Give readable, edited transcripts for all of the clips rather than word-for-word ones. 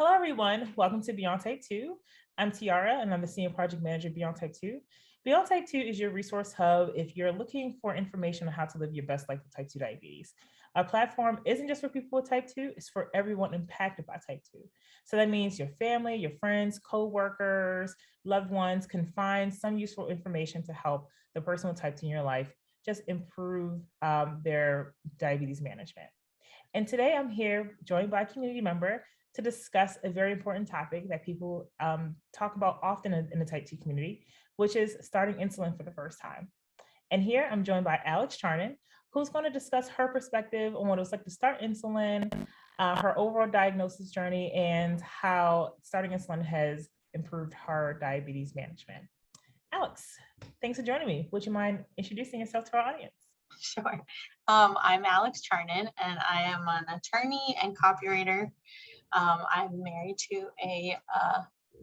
Hello, everyone. Welcome to Beyond Type 2. I'm Tiara, and I'm the Senior Project Manager at Beyond Type 2. Beyond Type 2 is your resource hub if you're looking for information on how to live your best life with type 2 diabetes. Our platform isn't just for people with type 2, it's for everyone impacted by type 2. So that means your family, your friends, co-workers, loved ones can find some useful information to help the person with type 2 in your life just improve their diabetes management. And today I'm here joined by a community member to discuss a very important topic that people talk about often in the type 2 community, which is starting insulin for the first time. And here I'm joined by Alex Charnin, who's going to discuss her perspective on what it was like to start insulin, her overall diagnosis journey, and how starting insulin has improved her diabetes management. Alex, thanks for joining me. Would you mind introducing yourself to our audience? Sure. I'm Alex Charnin, and I am an attorney and copywriter. I'm married to a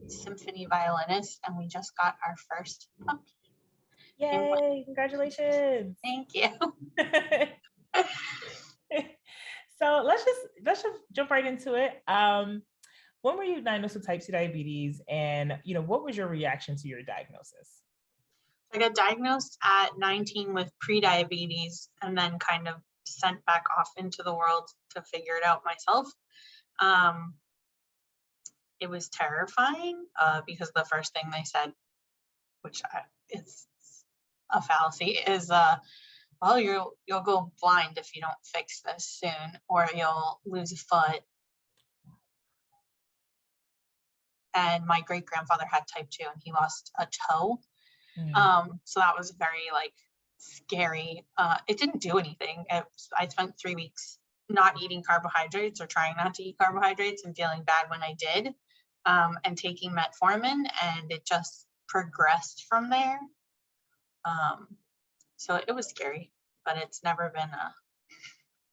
symphony violinist, and we just got our first puppy. Yay, congratulations. Thank you. So let's just jump right into it. When were you diagnosed with type 2 diabetes, and what was your reaction to your diagnosis? I got diagnosed at 19 with pre-diabetes, and then kind of sent back off into the world to figure it out myself. It was terrifying because the first thing they said, which is a fallacy, is well, you'll go blind if you don't fix this soon, or you'll lose a foot. And my great grandfather had type 2, and he lost a toe. So that was very scary. It didn't do anything. I spent 3 weeks not eating carbohydrates, or trying not to eat carbohydrates, and feeling bad when I did, and taking metformin, and it just progressed from there. So it was scary, but it's never been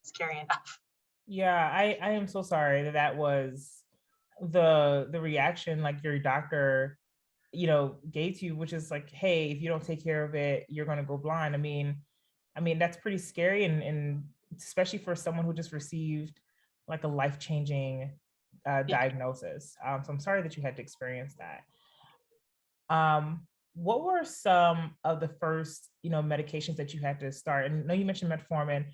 scary enough. Yeah, I am so sorry that was the reaction like your doctor gave to you, which is like, hey, if you don't take care of it, you're going to go blind. I mean that's pretty scary, and especially for someone who just received like a life-changing diagnosis. So I'm sorry that you had to experience that. What were some of the first medications that you had to start? And I know you mentioned metformin.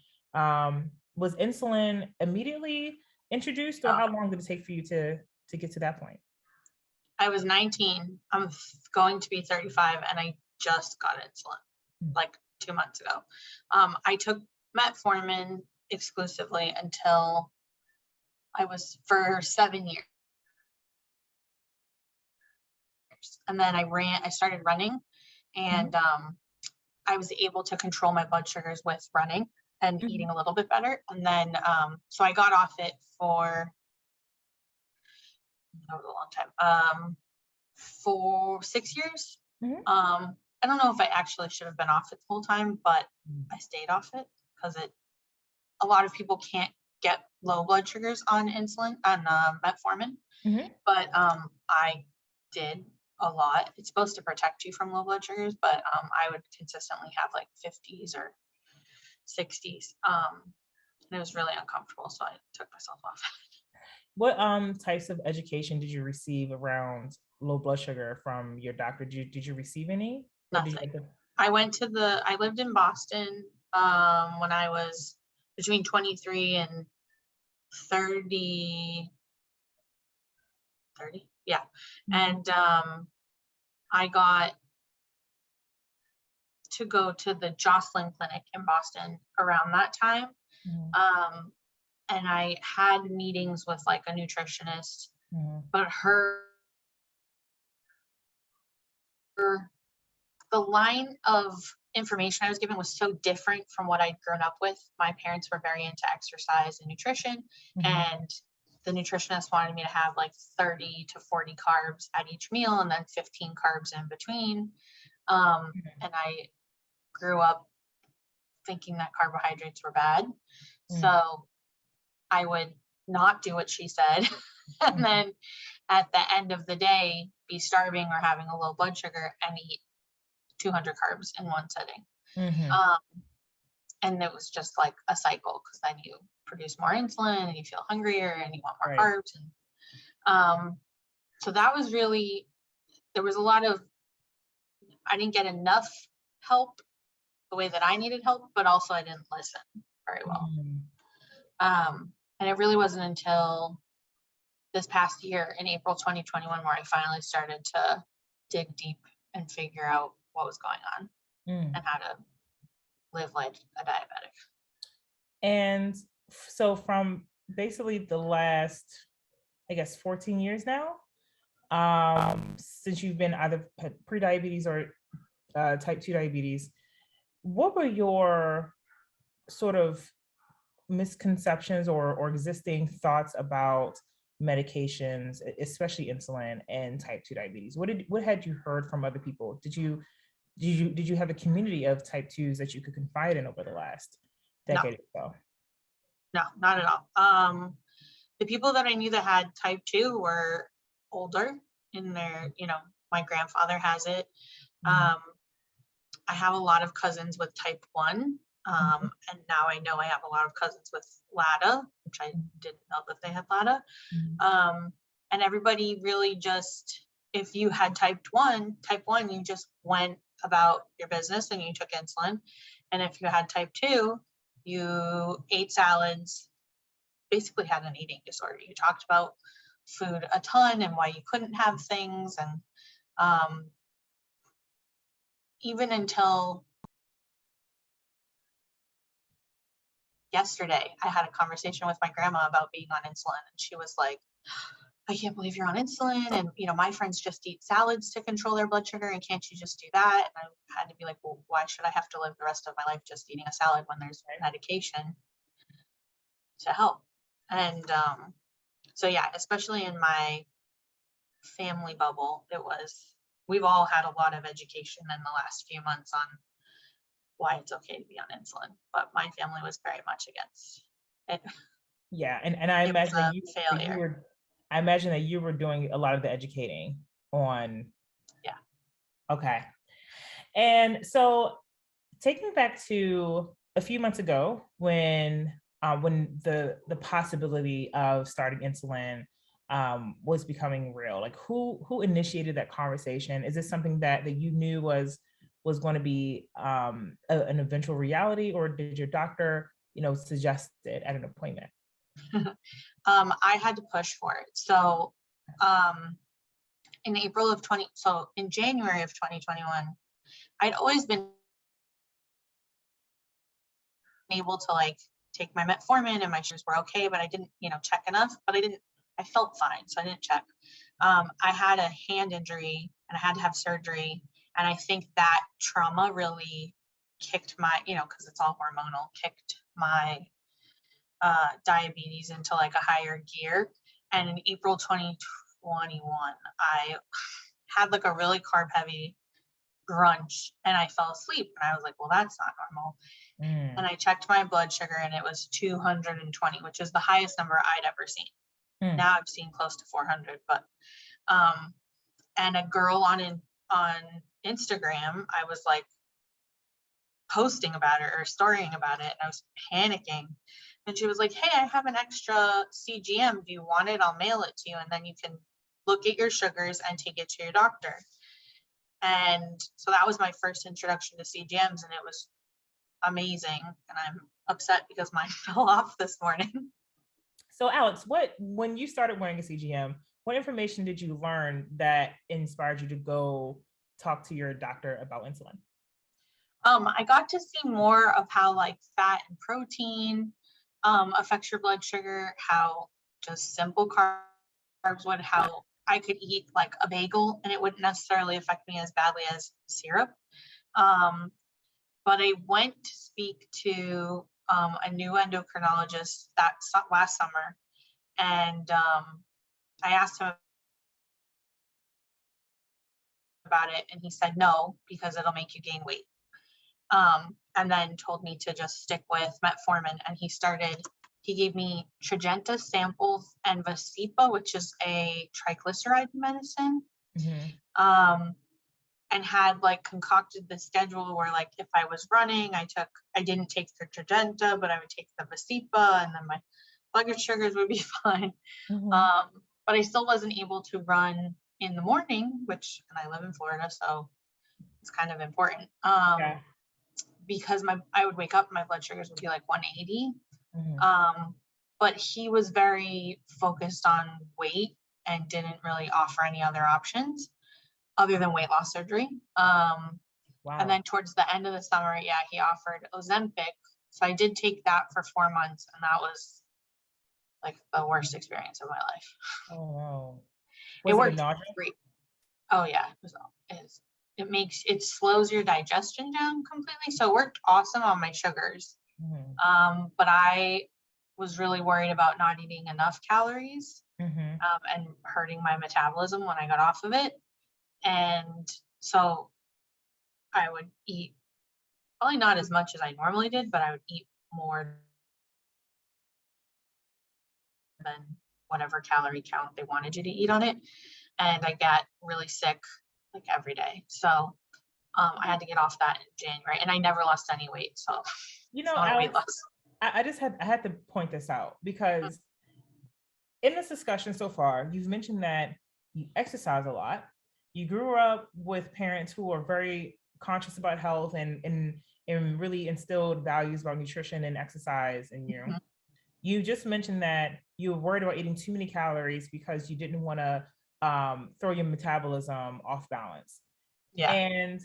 Was insulin immediately introduced, or how long did it take for you to get to that point? I was 19. I'm going to be 35, and I just got insulin like 2 months ago. I took metformin exclusively until I was for 7 years. And then I started running, and I was able to control my blood sugars with running and eating a little bit better. And then, so I got off it for, that was a long time, for 6 years. I don't know if I actually should have been off it the whole time, but I stayed off it because a lot of people can't get low blood sugars on insulin, on metformin. But I did a lot. It's supposed to protect you from low blood sugars, but I would consistently have like 50s or 60s. And it was really uncomfortable, so I took myself off. What types of education did you receive around low blood sugar from your doctor? Did you receive any? Nothing. I lived in Boston when I was between 23 and 30. Yeah. And I got to go to the Joslin Clinic in Boston around that time. And I had meetings with like a nutritionist, but the line of information I was given was so different from what I'd grown up with. My parents were very into exercise and nutrition, and the nutritionist wanted me to have like 30 to 40 carbs at each meal, and then 15 carbs in between. And I grew up thinking that carbohydrates were bad. So I would not do what she said. And then at the end of the day, be starving or having a low blood sugar and eat 200 carbs in one setting. And it was just like a cycle, because then you produce more insulin and you feel hungrier and you want more carbs. So that was really, there was a lot of, I didn't get enough help the way that I needed help, but also I didn't listen very well. And it really wasn't until this past year in April 2021 where I finally started to dig deep and figure out what was going on and how to live like a diabetic. And so from basically the last, I guess, 14 years now, since you've been either pre-diabetes or type 2 diabetes, what were your sort of misconceptions or existing thoughts about medications, especially insulin and type 2 diabetes? What had you heard from other people? Did you have a community of type 2s that you could confide in over the last decade or so? No, not at all. The people that I knew that had type 2 were older in their, my grandfather has it. I have a lot of cousins with type 1. And now I know I have a lot of cousins with LADA, which I didn't know that they had LADA. And everybody really just, if you had type 1, you just went about your business and you took insulin. And if you had type 2, you ate salads, basically had an eating disorder. You talked about food a ton and why you couldn't have things. And even until yesterday, I had a conversation with my grandma about being on insulin, and she was like, I can't believe you're on insulin. And, my friends just eat salads to control their blood sugar. And can't you just do that? And I had to be like, well, why should I have to live the rest of my life just eating a salad when there's medication to help? And so, yeah, especially in my family bubble, we've all had a lot of education in the last few months on why it's okay to be on insulin, but my family was very much against it. Yeah, and I imagine I imagine that you were doing a lot of the educating on. Yeah. Okay. And so taking back to a few months ago when the possibility of starting insulin was becoming real, like who initiated that conversation? Is this something that you knew was going to be an eventual reality, or did your doctor, suggest it at an appointment? I had to push for it. So in January of 2021, I'd always been able to take my metformin and my sugars were okay, but I didn't, check enough, but I felt fine. So I didn't check. I had a hand injury and I had to have surgery. And I think that trauma really kicked my, because it's all hormonal, kicked my diabetes into a higher gear. And in April 2021, I had a really carb heavy brunch and I fell asleep. And I was like, well, that's not normal. And I checked my blood sugar and it was 220, which is the highest number I'd ever seen. Now I've seen close to 400, but and a girl on Instagram, I was posting about it or storying about it, and I was panicking. And she was like, hey, I have an extra CGM. Do you want it? I'll mail it to you. And then you can look at your sugars and take it to your doctor. And so that was my first introduction to CGMs, and it was amazing. And I'm upset because mine fell off this morning. So Alex, when you started wearing a CGM, what information did you learn that inspired you to go talk to your doctor about insulin? I got to see more of how fat and protein affects your blood sugar, how just simple carbs would, how I could eat a bagel and it wouldn't necessarily affect me as badly as syrup. But I went to speak to a new endocrinologist that last summer, and I asked him about it, and he said no, because it'll make you gain weight. And then told me to just stick with metformin. And he gave me Tradjenta samples and Vasipa, which is a triglyceride medicine. And had concocted the schedule where if I was running, I didn't take the Tradjenta, but I would take the Vasipa, and then my blood sugars would be fine. but I still wasn't able to run in the morning, which, and I live in Florida, so it's kind of important. Yeah. Because I would wake up, my blood sugars would be like 180. Mhm. But he was very focused on weight and didn't really offer any other options other than weight loss surgery. And Wow. then towards the end of the summer, yeah, he offered Ozempic. So I did take that for 4 months, and that was like the worst experience of my life. Oh, wow. It Was it a worked nausea? great. Oh yeah, it slows your digestion down completely. So it worked awesome on my sugars. Mhm. But I was really worried about not eating enough calories, Mhm. and hurting my metabolism when I got off of it. And so I would eat probably not as much as I normally did, but I would eat more than whatever calorie count they wanted you to eat on it. And I got really sick like every day. So I had to get off that in January, and I never lost any weight. So You it's know, not a weight Alex, loss. I had to point this out because in this discussion so far, you've mentioned that you exercise a lot. You grew up with parents who are very conscious about health and really instilled values about nutrition and exercise in you. Mhm. You just mentioned that you were worried about eating too many calories because you didn't want to throw your metabolism off balance. Yeah. And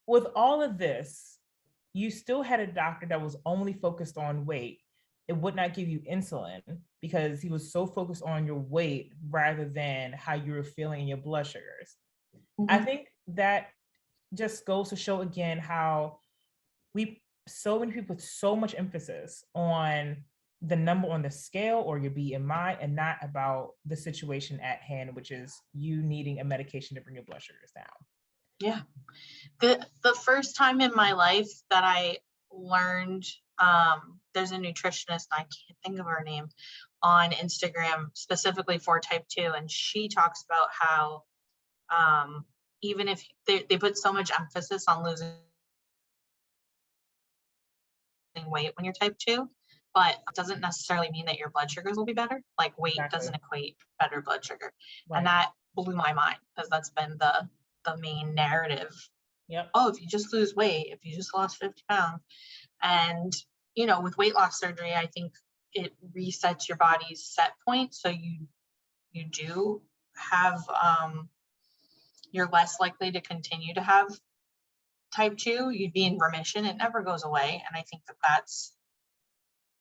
with all of this, you still had a doctor that was only focused on weight. It would not give you insulin because he was so focused on your weight rather than how you were feeling in your blood sugars. I Mhm. think that just goes to show again how so many people put so much emphasis on the number on the scale or your BMI and not about the situation at hand, which is you needing a medication to bring your blood sugars down. Yeah. The first time in my life that I learned, there's a nutritionist, I can't think of her name, on Instagram specifically for type 2, and she talks about how even if they put so much emphasis on losing weight when you're type 2, but it doesn't necessarily mean that your blood sugars will be better. Like weight Exactly. doesn't equate better blood sugar. And Right. that blew my mind because that's been the main narrative. Yep. Oh, if you just lose weight, if you just lost 50 pounds. And, with weight loss surgery, I think it resets your body's set point. So you do have, you're less likely to continue to have type 2. You'd be in remission. It never goes away. And I think that that's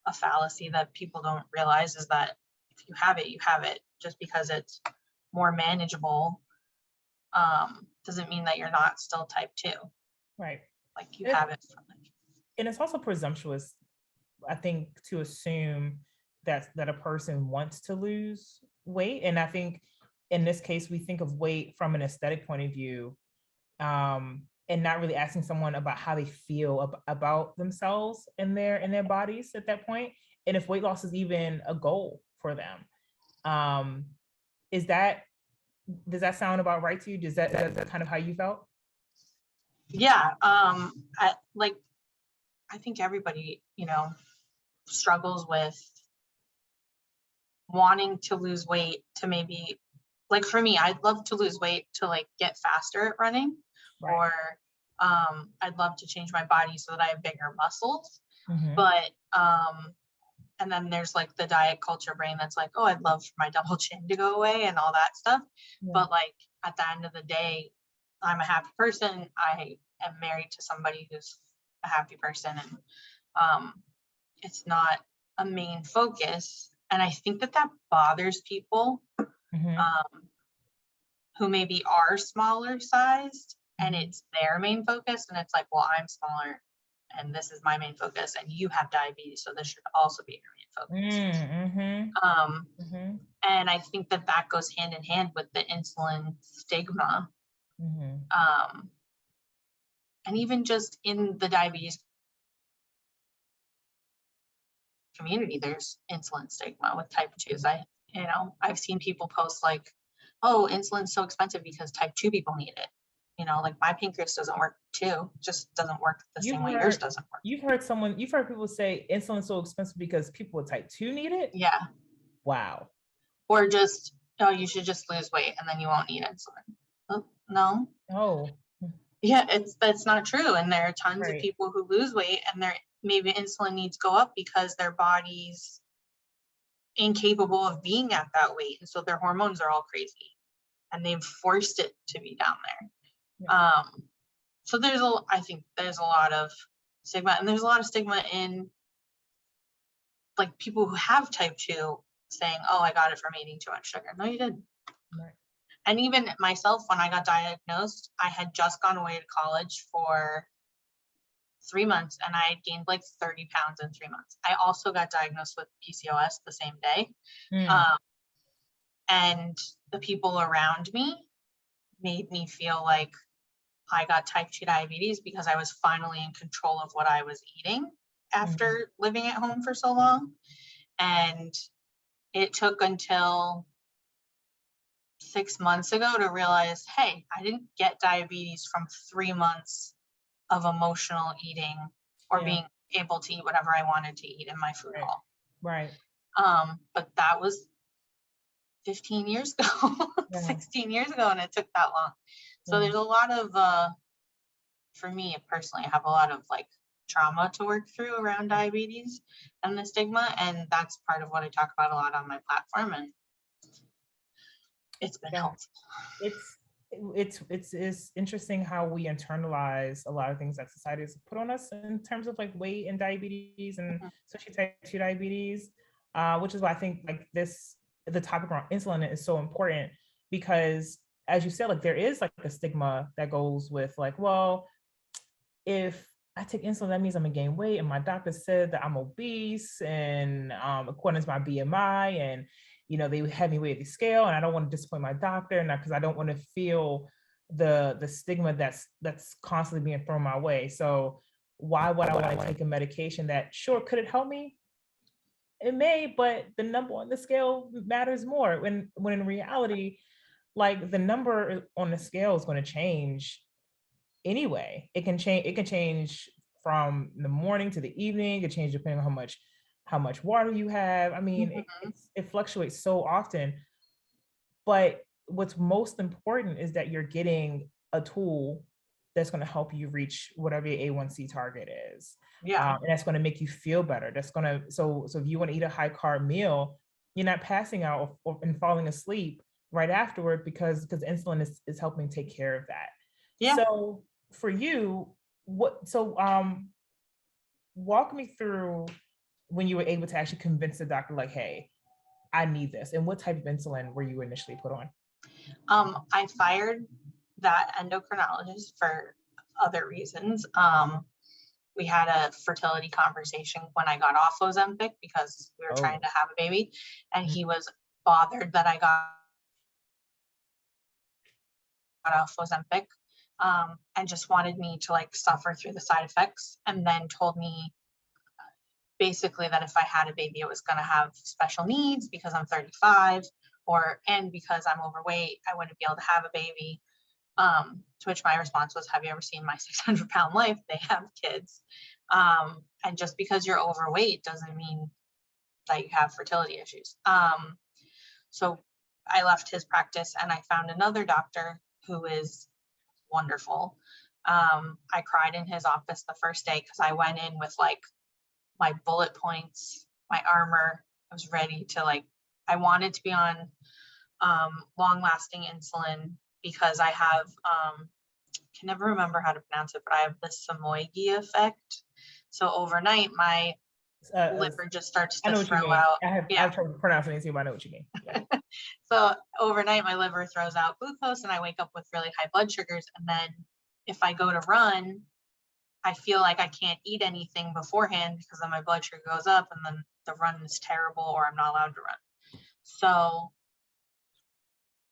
a fallacy that people don't realize, is that if you have it, you have it. Just because it's more manageable, doesn't mean that you're not still type 2. Right. Like you And have it from it. and it's also presumptuous, I think, to assume that a person wants to lose weight. And I think in this case, we think of weight from an aesthetic point of view, and not really asking someone about how they feel about themselves and their bodies at that point, and if weight loss is even a goal for them. Um, is that does that sound about right to you? Is that kind of how you felt? Yeah. I think everybody, struggles with wanting to lose weight to maybe, like for me, I'd love to lose weight to like get faster at running, Right. or I'd love to change my body so that I have bigger muscles. Mm-hmm. But and then there's like the diet culture brain that's like, oh, I'd love for my double chin to go away and all that stuff. Yeah. But like at the end of the day, I'm a happy person. I am married to somebody who's a happy person, and it's not a main focus. And I think that bothers people Mm-hmm. um, who maybe are smaller sized and Mm-hmm. it's their main focus. And it's like, well, I'm smaller and this is my main focus, and you have diabetes, so this should also be your main focus. Mm-hmm. Um, Mm-hmm. and I think that goes hand in hand with the insulin stigma. Mm-hmm. And even just in the diabetes community, there's insulin stigma with type 2s. I've seen people post like, oh, insulin's so expensive because type 2 people need it. Like my pancreas doesn't work too, just doesn't work the You've same way yours heard doesn't work. you've heard people say insulin's so expensive because people with type 2 need it. Yeah. Wow. Or just, oh, you should just lose weight and then you won't need insulin. Oh, no. Oh, Yeah, that's not true. And there are tons of right. people who lose weight and maybe insulin needs go up because their body's incapable of being at that weight. And so their hormones are all crazy and they've forced it to be down there. Yeah. So I think there's a lot of stigma, and there's a lot of stigma in like people who have type 2 saying, oh, I got it from eating too much sugar. No, you didn't. Right. And even myself, when I got diagnosed, I had just gone away to college for 3 months and I had gained like 30 pounds in 3 months. I also got diagnosed with PCOS the same day. And the people around me made me feel like I got type 2 diabetes because I was finally in control of what I was eating after living at home for so long. And it took until 6 months ago to realize, hey, I didn't get diabetes from 3 months of emotional eating or being able to eat whatever I wanted to eat in my food hall. Right. But that was 15 years ago, 16 years ago, and it took that long. So there's a lot of, for me personally, I have a lot of like trauma to work through around diabetes and the stigma. And that's part of what I talk about a lot on my platform. And it's been helpful. It's interesting how we internalize a lot of things that society has put on us in terms of like weight and diabetes, and especially type 2 diabetes, which is why I think like the topic around insulin is so important, because as you said, like there is like a stigma that goes with like, well, if I take insulin, that means I'm gonna gain weight, and my doctor said that I'm obese, and according to my BMI, and they had me weigh the scale, and I don't want to disappoint my doctor, and because I don't want to feel the stigma that's constantly being thrown my way. So why would I want to take a medication that, sure, could it help me? It may, but the number on the scale matters more. When in reality, like the number on the scale is going to change anyway. It can change from the morning to the evening. It can change depending on how much water you have. I mean, it fluctuates so often. But what's most important is that you're getting a tool that's going to help you reach whatever your A1C target is. And that's going to make you feel better. That's going to, so if you want to eat a high carb meal, you're not passing out and falling asleep right afterward because insulin is helping take care of that. So for you, walk me through when you were able to actually convince the doctor, like, hey, I need this. And what type of insulin were you initially put on? I fired that endocrinologist for other reasons. We had a fertility conversation when I got off Ozempic because we were trying to have a baby, and he was bothered that I got off Ozempic, and just wanted me to like suffer through the side effects, and then told me basically that if I had a baby, it was going to have special needs because I'm 35 and because I'm overweight, I wouldn't be able to have a baby. To which my response was, have you ever seen my 600-pound life? They have kids. And just because you're overweight doesn't mean that you have fertility issues. So I left his practice and I found another doctor who is wonderful. I cried in his office the first day because I went in with like my bullet points, my armor. I was ready to I wanted to be on long-lasting insulin because I have, can never remember how to pronounce it, but I have the Samoyed effect. So overnight, my liver just starts to throw out. I've tried to pronounce it, but I know what you mean. Yeah. So overnight, my liver throws out glucose and I wake up with really high blood sugars. And then if I go to run, I feel like I can't eat anything beforehand because then my blood sugar goes up and then the run is terrible or I'm not allowed to run. So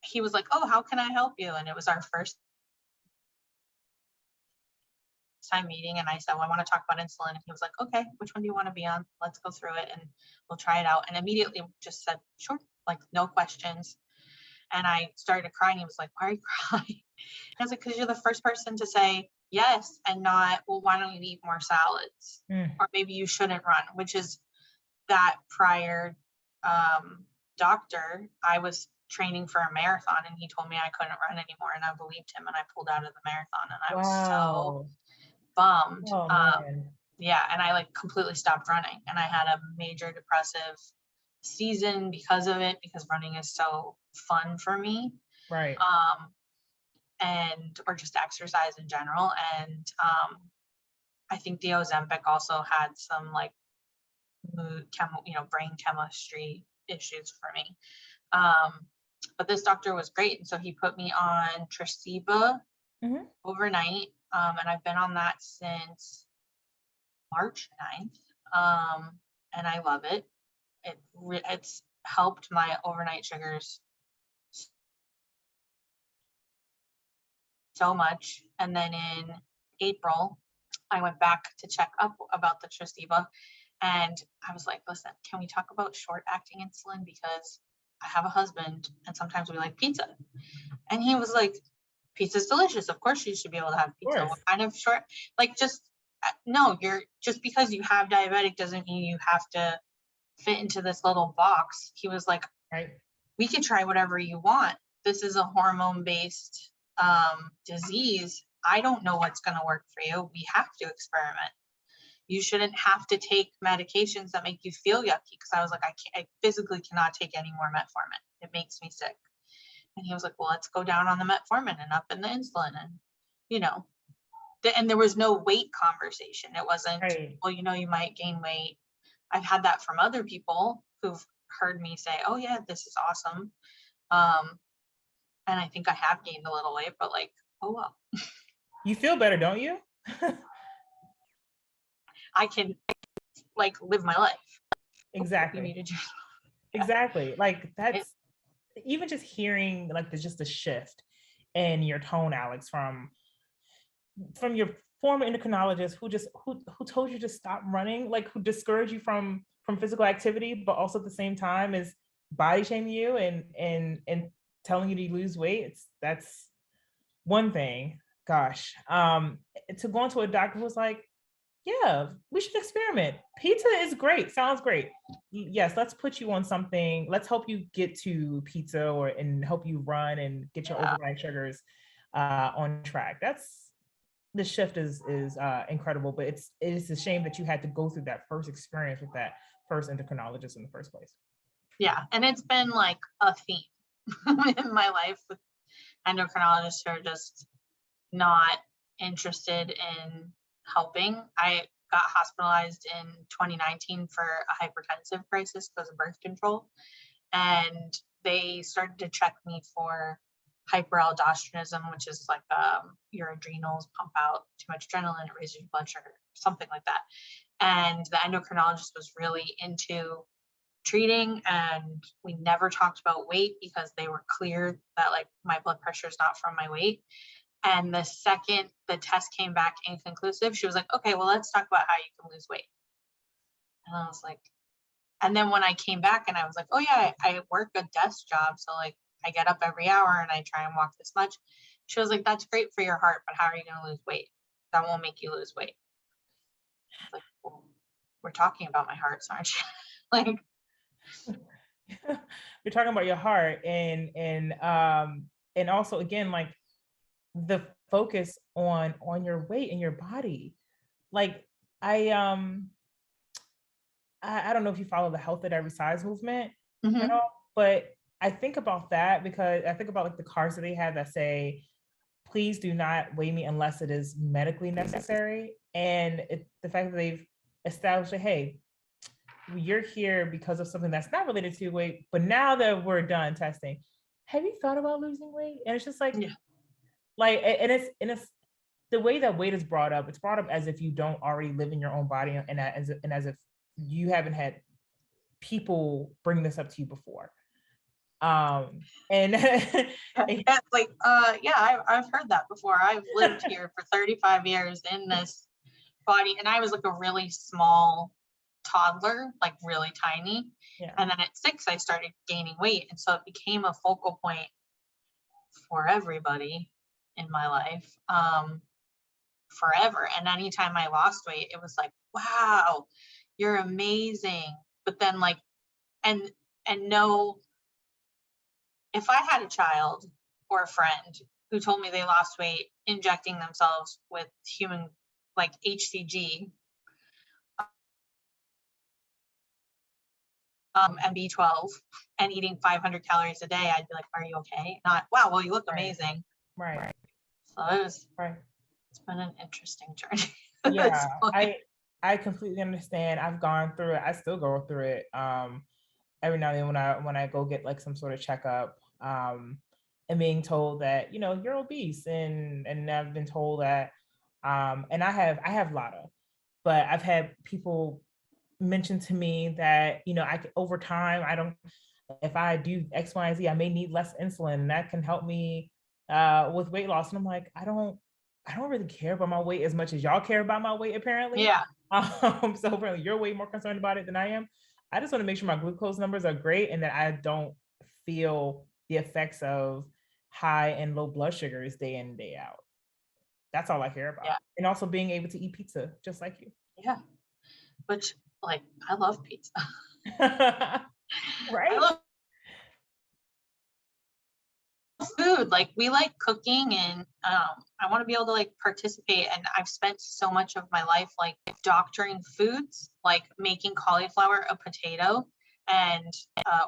he was like, oh, how can I help you? And it was our first time meeting. And I said, well, I want to talk about insulin. And he was like, okay, which one do you want to be on? Let's go through it and we'll try it out. And immediately just said, sure, like no questions. And I started crying. He was like, why are you crying? And I was like, because you're the first person to say yes and not, well, why don't you eat more salads? Or maybe you shouldn't run, which is that prior doctor, I was training for a marathon and he told me I couldn't run anymore, and I believed him and I pulled out of the marathon, and I was so Wow. bummed. Oh man. Yeah, and I like completely stopped running, and I had a major depressive season because of it, because running is so fun for me. Right. And or just exercise in general. And I think the Ozempic also had some like brain chemistry issues for me. But this doctor was great, and so he put me on Tresiba Mm-hmm. overnight, and I've been on that since March 9th, and I love it. It's helped my overnight sugars so much. And then in April, I went back to check up about the Tresiba, and I was like, listen, can we talk about short acting insulin? Because I have a husband and sometimes we like pizza. And he was like, pizza's delicious. Of course you should be able to have pizza. Course. What kind of short? Like, just no, you're just because you have diabetic doesn't mean you have to fit into this little box. He was like, Right. we could try whatever you want. This is a hormone-based disease. I don't know what's going to work for you. We have to experiment. You shouldn't have to take medications that make you feel yucky. Because I was like, I physically cannot take any more metformin. It makes me sick. And he was like, well, let's go down on the metformin and up in the insulin. And, and there was no weight conversation. It wasn't, Right. well, you might gain weight. I've had that from other people who've heard me say, oh yeah, this is awesome. And I think I have gained a little weight, but like, oh well. You feel better, don't you? I can like live my life. Exactly. Yeah. Exactly. Like that's even just hearing like just the shift in your tone, Alex, from your former endocrinologist who told you to stop running, like who discouraged you from physical activity, but also at the same time is body shaming you and telling you to lose weight. That's one thing. Gosh, to go into a doctor who was like, yeah, we should experiment. Pizza is great. Sounds great. Yes, let's put you on something. Let's help you get to pizza and help you run and get your overnight sugars on track. The shift is incredible, but it is a shame that you had to go through that first experience with that first endocrinologist in the first place. Yeah, and it's been like a theme in my life with endocrinologists who are just not interested in helping. I got hospitalized in 2019 for a hypertensive crisis because of birth control, and they started to check me for hyperaldosteronism, which is like your adrenals pump out too much adrenaline, it raises your blood sugar, something like that. And the endocrinologist was really into treating, and we never talked about weight because they were clear that like my blood pressure is not from my weight. And the second the test came back inconclusive, she was like, okay, well, let's talk about how you can lose weight. And I was like, and then when I came back and I was like, oh yeah, I work a desk job. So like I get up every hour and I try and walk this much. She was like, that's great for your heart, but how are you going to lose weight? That won't make you lose weight. I was like, well, we're talking about my heart, aren't you? Like, you're talking about your heart and also again, like the focus on your weight and your body. Like I don't know if you follow the health at every size movement at all, but I think about that because I think about like the cards that they have that say, please do not weigh me unless it is medically necessary. And the fact that they've established that, hey, you're here because of something that's not related to weight, but now that we're done testing, have you thought about losing weight? And it's just like, like, and it's the way that weight is brought up. It's brought up as if you don't already live in your own body, and as if you haven't had people bring this up to you before. And like, yeah, I've heard that before. I've lived here for 35 years in this body, and I was like a really small toddler, like really tiny. Yeah. And then at 6, I started gaining weight. And so it became a focal point for everybody in my life, forever. And anytime I lost weight, it was like, wow, you're amazing. But then like, and no if I had a child or a friend who told me they lost weight injecting themselves with human, like HCG, and B12 and eating 500 calories a day, I'd be like, are you okay? Not, wow, well, you look amazing. Right. So it's been an interesting journey. Yeah, I completely understand. I've gone through it. I still go through it. Every now and then when I go get like some sort of checkup, and being told that, you're obese, and I've been told that, and I have LADA, but I've had people mention to me that, over time, if I do X, Y, and Z, I may need less insulin, and that can help me with weight loss. And I'm like, I don't really care about my weight as much as y'all care about my weight, apparently. Yeah. So apparently you're way more concerned about it than I am. I just want to make sure my glucose numbers are great and that I don't feel the effects of high and low blood sugars day in and day out. That's all I care about. Yeah. And also being able to eat pizza just like you. Yeah. Which, like, I love pizza. Right? I love food. Like, we like cooking, and I want to be able to like participate. And I've spent so much of my life like doctoring foods, like making cauliflower a potato, and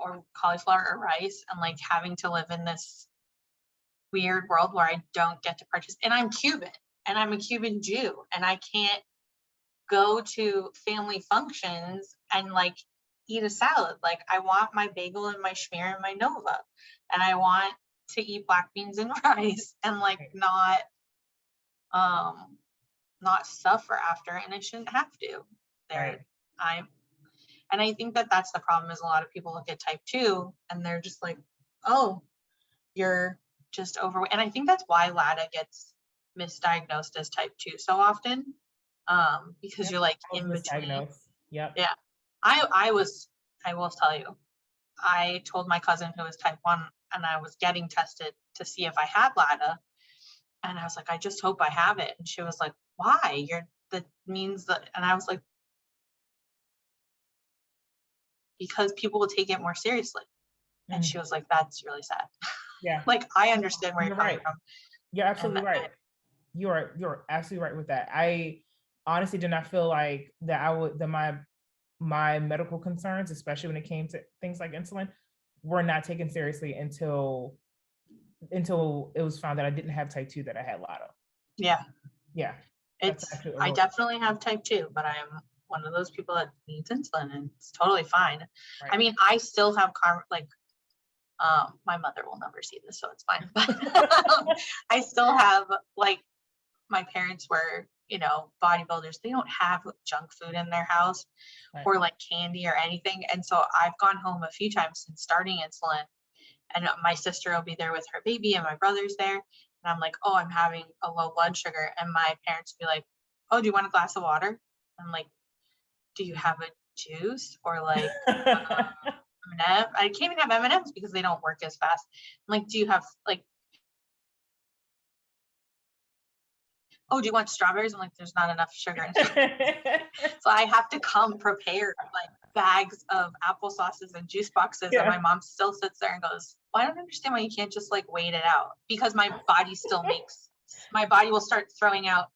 or cauliflower or rice, and like having to live in this weird world where I don't get to participate. And I'm Cuban, and I'm a Cuban Jew, and I can't go to family functions and like eat a salad. Like, I want my bagel and my schmear and my Nova, and I want to eat black beans and rice, and like not suffer after, and I shouldn't have to. And I think that that's the problem, is a lot of people look at type 2 and they're just like, oh, you're just overweight. And I think that's why LADA gets misdiagnosed as type 2 so often, because you're like in between. Yeah. I will tell you, I told my cousin who was type 1, and I was getting tested to see if I had LADA, and I was like, I just hope I have it. And she was like, why? That means that. And I was like, because people will take it more seriously. And she was like, that's really sad. Yeah. Like, I understand where you're coming from. You're absolutely right. You're absolutely right with that. I honestly did not feel like that my medical concerns, especially when it came to things like insulin, were not taken seriously until it was found that I didn't have type 2, that I had LADA. Yeah. Yeah. I definitely have type 2, but I am one of those people that needs insulin, and it's totally fine. Right. I mean, I still have my mother will never see this, so it's fine. But I still have, like, my parents were, bodybuilders. They don't have junk food in their house, right, or like candy or anything. And so I've gone home a few times since starting insulin, and my sister will be there with her baby, and my brother's there. And I'm like, oh, I'm having a low blood sugar. And my parents will be like, oh, do you want a glass of water? I'm like, do you have a juice or like M&M? I can't even have M&Ms because they don't work as fast. I'm like, do you have like, oh, do you want strawberries? I'm like, there's not enough sugar in it. So I have to come prepared, like bags of applesauces and juice boxes. Yeah. And my mom still sits there and goes, well, I don't understand why you can't just like wait it out, because my body still my body will start throwing out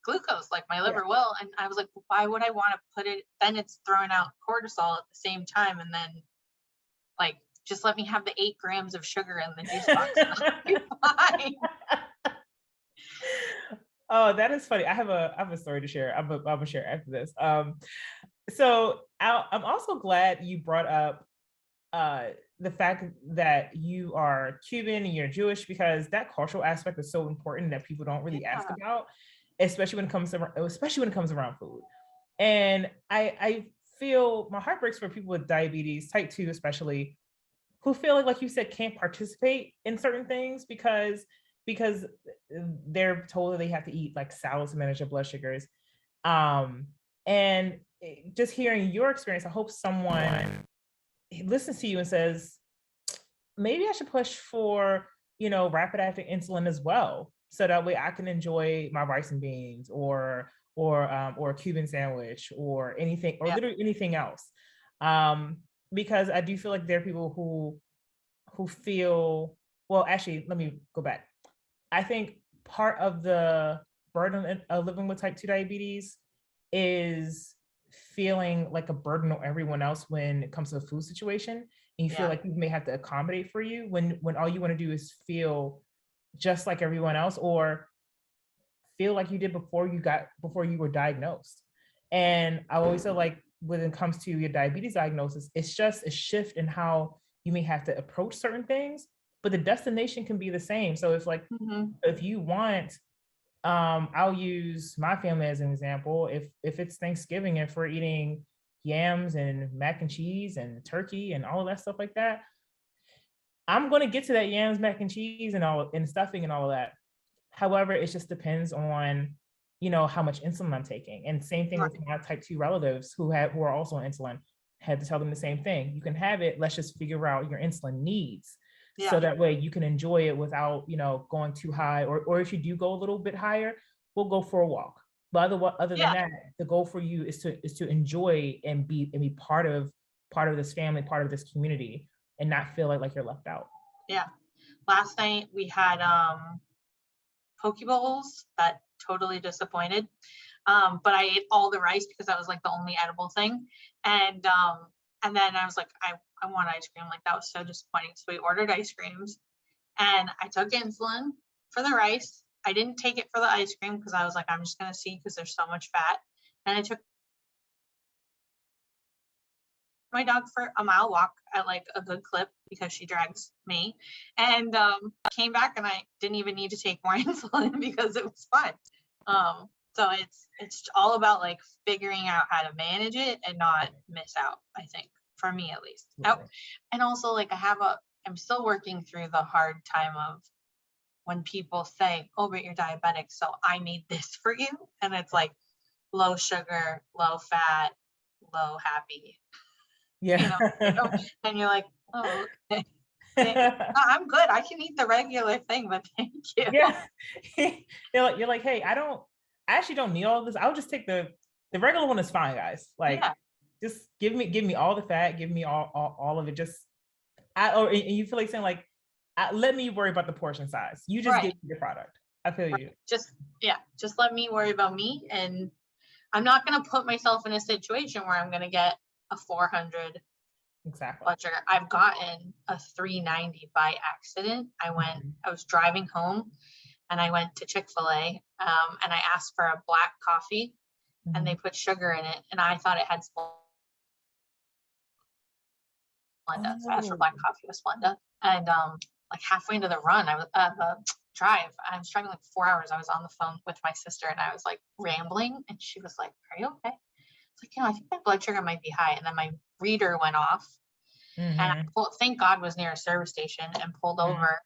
glucose, like my liver will. And I was like, well, why would I want to put it? Then it's throwing out cortisol at the same time. And then like, just let me have the 8 grams of sugar in the juice box. And I'll be fine. Oh, that is funny. I have a story to share. I'm gonna share after this. So I'm also glad you brought up the fact that you are Cuban and you're Jewish, because that cultural aspect is so important that people don't really ask about, especially when it comes around food. And I feel my heart breaks for people with diabetes, type 2 especially, who feel like you said, can't participate in certain things because they're told that they have to eat like salads to manage their blood sugars. And just hearing your experience, I hope someone listens to you and says, maybe I should push for, rapid acting insulin as well, so that way I can enjoy my rice and beans or a Cuban sandwich or anything, or literally anything else. Because I do feel like there are people who feel, well, actually, let me go back. I think part of the burden of living with type 2 diabetes is feeling like a burden on everyone else when it comes to the food situation. And you feel Yeah. like people may have to accommodate for you when all you want to do is feel just like everyone else, or feel like you did before you were diagnosed. And I always feel like when it comes to your diabetes diagnosis, it's just a shift in how you may have to approach certain things, but the destination can be the same. So it's like, if you want, I'll use my family as an example. If it's Thanksgiving and if we're eating yams and mac and cheese and turkey and all of that stuff like that, I'm going to get to that yams, mac and cheese and all and stuffing and all of that. However, it just depends on, how much insulin I'm taking. And same thing with my type 2 relatives who are also on insulin. Had to tell them the same thing. You can have it. Let's just figure out your insulin needs. Yeah. So that way you can enjoy it without, going too high, or if you do go a little bit higher, we'll go for a walk. But other than that, the goal for you is to enjoy and be part of this family, part of this community, and not feel like you're left out. Yeah. Last night we had poke bowls that totally disappointed. But I ate all the rice because that was like the only edible thing. And then I was like, I want ice cream. Like, that was so disappointing. So we ordered ice creams and I took insulin for the rice. I didn't take it for the ice cream because I was like, I'm just going to see because there's so much fat. And I took my dog for a mile walk at like a good clip because she drags me, and came back and I didn't even need to take more insulin because it was fun. So it's all about like figuring out how to manage it and not miss out, I think, for me at least. Oh, and also like I'm still working through the hard time of when people say, oh, but you're diabetic, so I made this for you. And it's like low sugar, low fat, low happy. Yeah. And you're like, oh, okay. No, I'm good. I can eat the regular thing, but thank you. Yeah. You're like, hey, I actually don't need all of this. I'll just take the regular one is fine, guys. Like, just give me all the fat, give me all of it. And you feel like saying like, let me worry about the portion size. You just give me your product. I feel you. Just let me worry about me. And I'm not going to put myself in a situation where I'm going to get a 400 blood sugar. I've gotten a 390 by accident. I was driving home and I went to Chick-fil-A and I asked for a black coffee and they put sugar in it and I thought it had Splenda. So I asked for black coffee with Splenda. And like halfway into the run, the drive, I was driving like 4 hours. I was on the phone with my sister and I was like rambling and she was like, are you okay? It's like, I think my blood sugar might be high. And then my reader went off and I thank God was near a service station and pulled over.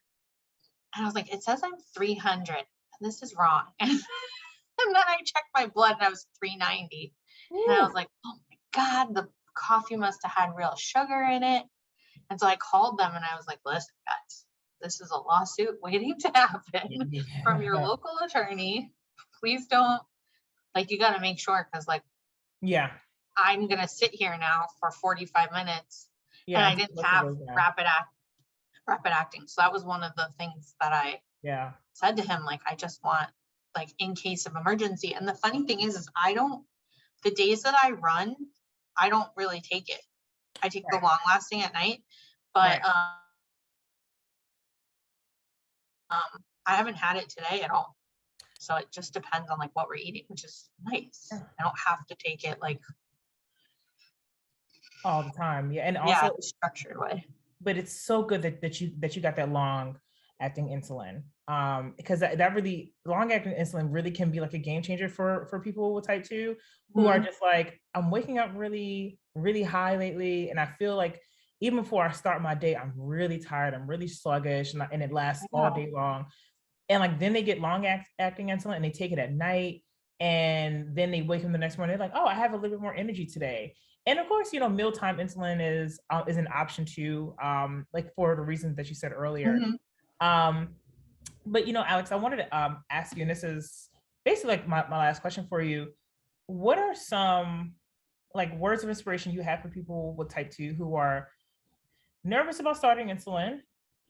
And I was like, it says I'm 300 and this is wrong. And then I checked my blood and I was 390. And I was like, oh my God, the coffee must have had real sugar in it. And so I called them and I was like, listen, guys, this is a lawsuit waiting to happen from your local attorney. Please don't, like, you got to make sure because like, I'm going to sit here now for 45 minutes and I didn't have rapid acting. So that was one of the things that I said to him, like, I just want, like, in case of emergency. And the funny thing is the days that I run, I don't really take it. I take the long lasting at night, but I haven't had it today at all. So it just depends on like what we're eating, which is nice. I don't have to take it like all the time. And also a structured way. But it's so good that you got that long acting insulin. Because that really long acting insulin really can be like a game changer for people with type 2 who are just like, I'm waking up really, really high lately. And I feel like even before I start my day, I'm really tired, I'm really sluggish, and it lasts all day long. And like, then they get long acting insulin and they take it at night. And then they wake up the next morning, they're like, oh, I have a little bit more energy today. And of course, mealtime insulin is an option too, like for the reasons that you said earlier. But Alex, I wanted to ask you, and this is basically like my last question for you. What are some like words of inspiration you have for people with type 2 who are nervous about starting insulin,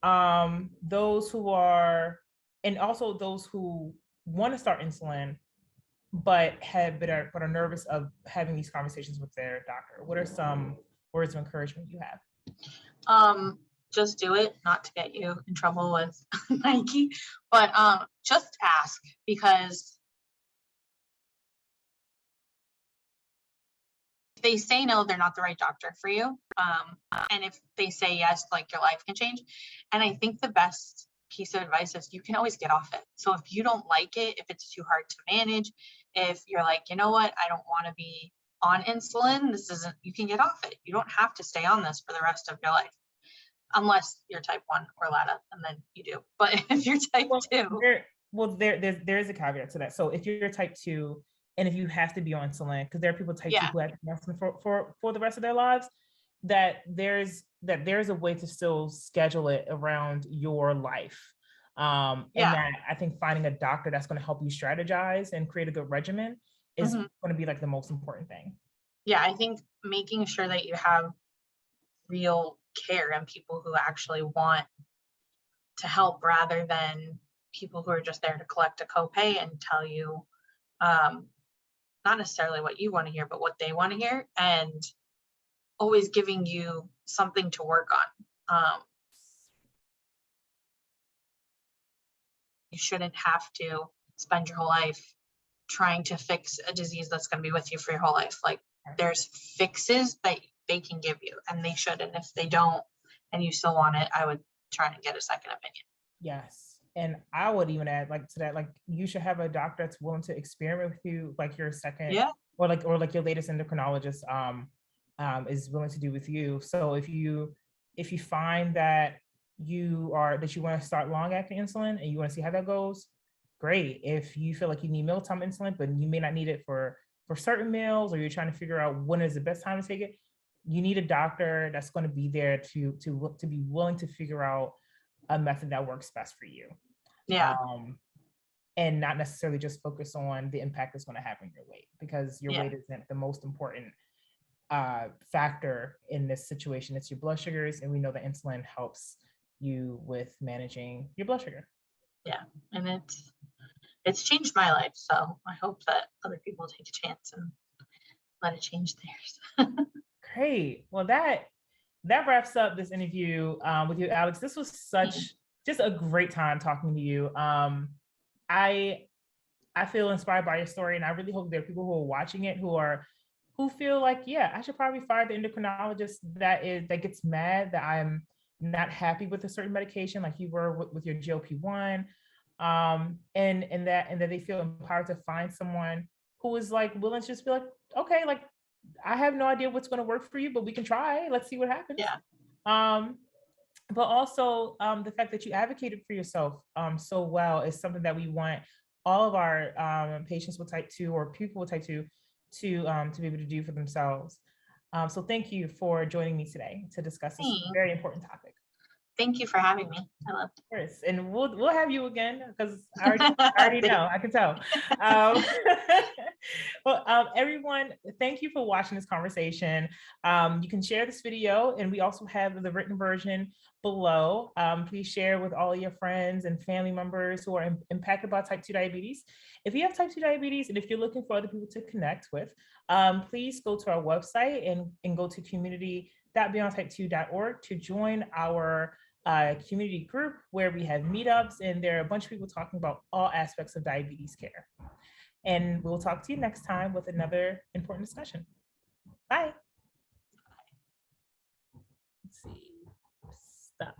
those who are, and also those who want to start insulin, but are nervous of having these conversations with their doctor? What are some words of encouragement you have? Just do it, not to get you in trouble with Nike, but just ask, because if they say no, they're not the right doctor for you. And if they say yes, like, your life can change. And I think the best piece of advice is you can always get off it. So if you don't like it, if it's too hard to manage, if you're like, you know what, I don't want to be on insulin, you can get off it. You don't have to stay on this for the rest of your life, unless you're type 1 or LADA, and then you do. But if you're type 2. There's a caveat to that. So if you're type 2, and if you have to be on insulin, because there are people type 2 who have to be on insulin for the rest of their lives, that there's a way to still schedule it around your life. And that I think finding a doctor that's going to help you strategize and create a good regimen is going to be like the most important thing. Yeah, I think making sure that you have real care and people who actually want to help, rather than people who are just there to collect a copay and tell you not necessarily what you want to hear, but what they want to hear, and always giving you something to work on. You shouldn't have to spend your whole life trying to fix a disease that's going to be with you for your whole life. Like, there's fixes that they can give you, and they should. And if they don't, and you still want it, I would try and get a second opinion. Yes. And I would even add, like, to that, like, you should have a doctor that's willing to experiment with you, like your second, or like your latest endocrinologist is willing to do with you. So if you find that you want to start long acting insulin and you want to see how that goes, great. If you feel like you need mealtime insulin, but you may not need it for certain meals, or you're trying to figure out when is the best time to take it, you need a doctor that's going to be there to be willing to figure out a method that works best for you. And not necessarily just focus on the impact it's going to have on your weight, because your weight isn't the most important factor in this situation. It's your blood sugars, and we know that insulin helps you with managing your blood sugar. Yeah, and it's changed my life, so I hope that other people take a chance and let it change theirs. Great. Well, that wraps up this interview with you, Alex. This was just a great time talking to you. I feel inspired by your story, and I really hope there are people who are watching it who feel like, yeah, I should probably fire the endocrinologist that gets mad that I'm not happy with a certain medication, like you were with your GLP-1, and that they feel empowered to find someone who is like willing to just be like, okay, like, I have no idea what's going to work for you, but we can try. Let's see what happens. But also the fact that you advocated for yourself so well is something that we want all of our patients with type 2 or people with type 2 to be able to do for themselves. So thank you for joining me today to discuss this very important topic. Thank you for having me. I loved it. Of course. And we'll have you again, because I already know, I can tell. Well, everyone, thank you for watching this conversation. You can share this video, and we also have the written version below. Please share with all your friends and family members who are impacted by type 2 diabetes. If you have type 2 diabetes, and if you're looking for other people to connect with, please go to our website and go to community.beyondtype2.org to join our community group, where we have meetups, and there are a bunch of people talking about all aspects of diabetes care. And we'll talk to you next time with another important discussion. Bye. Let's see. Stop.